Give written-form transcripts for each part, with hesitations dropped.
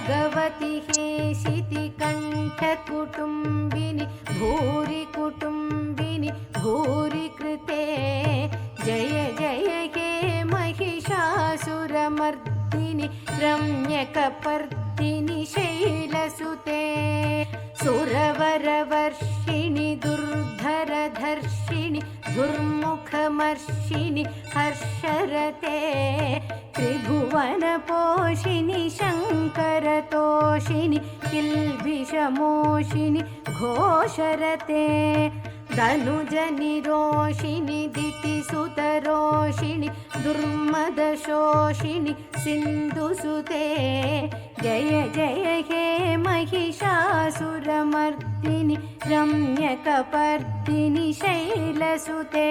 भगवति हेशिति कण्ठकुटुम्बिनि भूरि कुटुम्बिनि भूरि कृते जय जय हे महिषासुरमर्दिनि रम्यकपर्दिनि शैलसुते सुरवरवर्षिणि दुर्धरधर्षिणि दुर्मुखमर्षिणि हर्षरते त्रिभुवनपोषिणि शङ्करतोषिणि किल्बिषमोषिणि घोषरते धनुजनिरोषिणि दितिसुतरोषिणि दुर्मदशोषिणि सिन्धुसुते जय जय हे महिषासुरमर्दिनि रम्यकपर्दिनि शैलसुते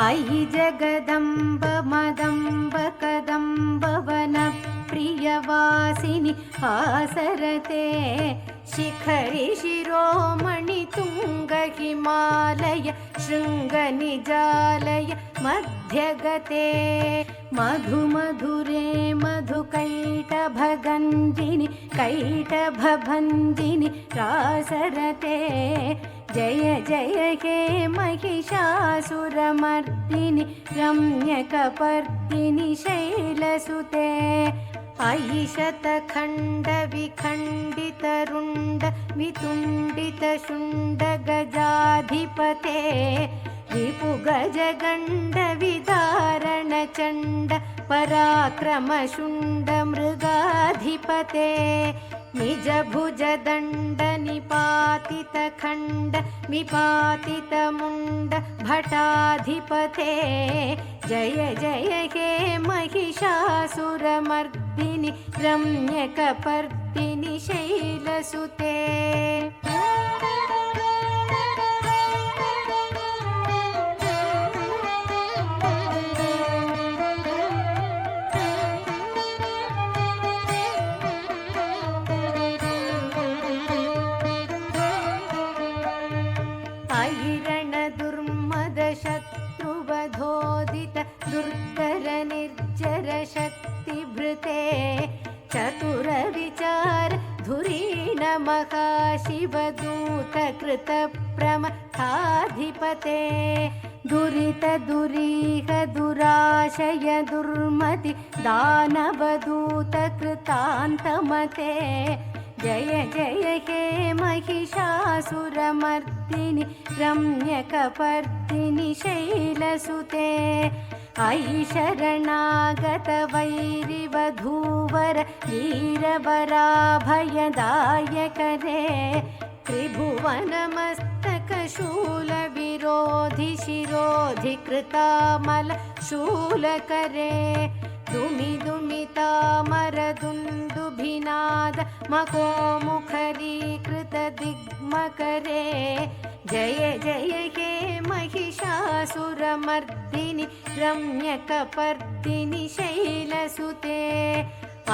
अयि जगदम्ब मदम्ब कदम्ब वनप्रियवासिनि हासरते शिखरि शिरोमणि तुङ्ग हिमालय शृङ्गनिजालय मध्यगते मधुमधुरे मधुकैटभगन्धिनि कैटभभन्धिनि रासरते जय जय हे महिषासुरमर्दिनि रम्यकपर्दिनि शैलसुते अयि शतखण्डविखण्डितरुण्ड वितुण्डितशुण्ड गजाधिपते रिपुगजगण्डविदारणचण्ड पराक्रमशुण्ड मृगाधिपते निजभुजदण्ड निपातितखण्ड विपातितमुण्ड भटाधिपते जय जय हे महिषासुरमर्दिनि रम्यकपर्दिनि शैलसुते शत्रुवधोदित दुर्धर निर्जर शक्तिभृते चतुरविचार धुरीण महाशिवदूत कृतप्रमथाधिपते दुरित दुरीह दुराशय दुर्मति दानवदूत कृतान्तमते जय जय हे महिषासुरमर्दिनि रम्यकपर्दिनि शैलसुते अयि शरणागत वैरिवधूवर वीरवराभयदायकरे त्रिभुवनमस्तकशूलविरोधि शिरोधि कृतामल शूलकरे दुमि दुमितामरदुन्दुभिनाद मकोमुखरीकृत दिग्मकरे जय जय हे महिषासुरमर्दिनि रम्यकपर्दिनि शैलसुते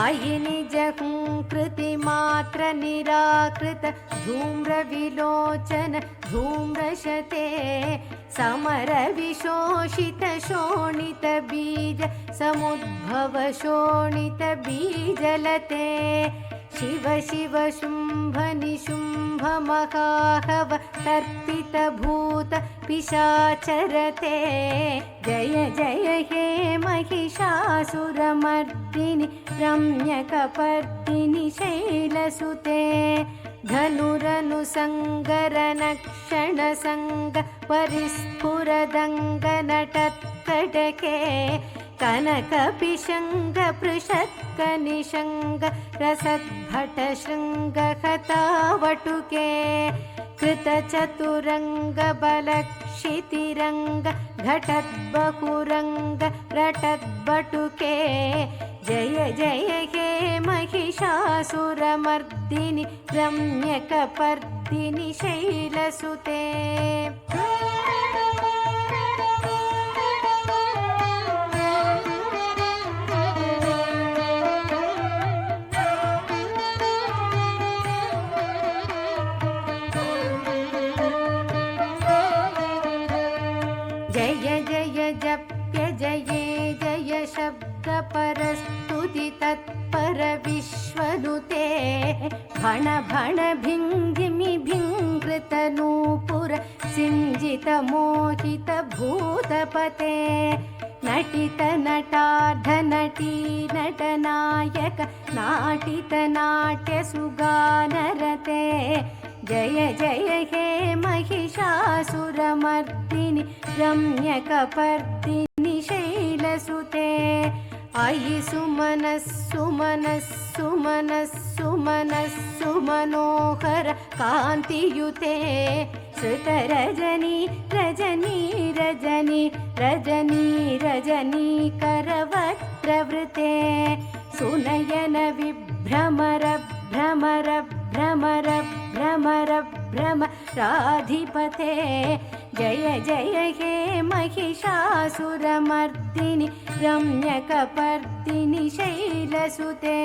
अयि निजहुङ्कृतिमात्र निराकृत धूम्रविलोचन धूम्रशते समरविशोषित शोणित बीज समुद्भव शोणित बीजलते शिव शिव शुम्भ निशुम्भ महाहव तर्पित भूत पिशाचरते जय जय हे महिषासुरमर्दिनि रम्यकपर्दिनि शैलसुते धनुरनुसङ्गरनक्षणसङ्ग परिस्फुरदङ्गनटत्कडके कनकपिशङ्ग पृषत्कनिशङ्ग रसद्भटशृङ्गहतावटुके कृतचतुरङ्ग बलक्षितिरङ्ग घटद्बहुरङ्ग रटद्बटुके जय जय हे महिषासुरमर्दिनि रम्यकपर्दिनि शैलसुते जय जय जप्य जये जय शब्दपरस्तुति तत्पर विश्वनुते भण भण भिङ्गिमि भिङ्कृतनूपुर सिञ्जित मोहित भूतपते नटित नटार्ध नटी नटनायक नाटित नाट्य सुगानरते जय जय हे महिषासुरमर्दिनि रम्यकपर्दिनि शैलसुते अयि सुमनस्सुमनस्सुमनस्सुमनस्सुमनोहर कान्तियुते श्रुतरजनी रजनी रजनी रजनी रजनी करवक्त्रवृते सुनयन विभ्रमर भ्रमर भ्रमर भ्रमर भ्रमराधिपते जय जय हे महिषासुरमर्दिनि रम्यकपर्दिनि शैलसुते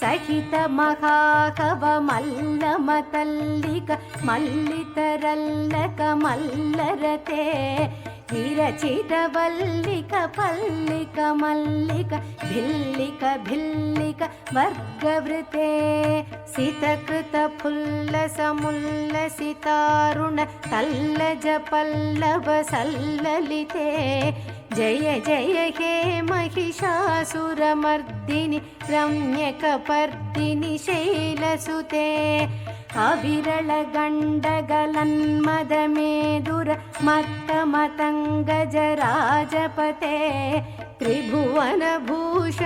सहित महाकव मल्लमतल्लिक मल्लितरल्लक मल्लरते विरचित वल्लिक पल्लिक मल्लिक भिल्लिक भिल्लिक वर्गवृते सितकृत फुल्लसमुल्लसितारुण तल्लज पल्लव सल्ललिते जय जय हे महिषासुरमर्दिनि रम्यकपर्दिनि शैलसुते अविरल गण्डगलन्मदमेदुर मत्तमतङ्गज राजपते त्रिभुवनभूषण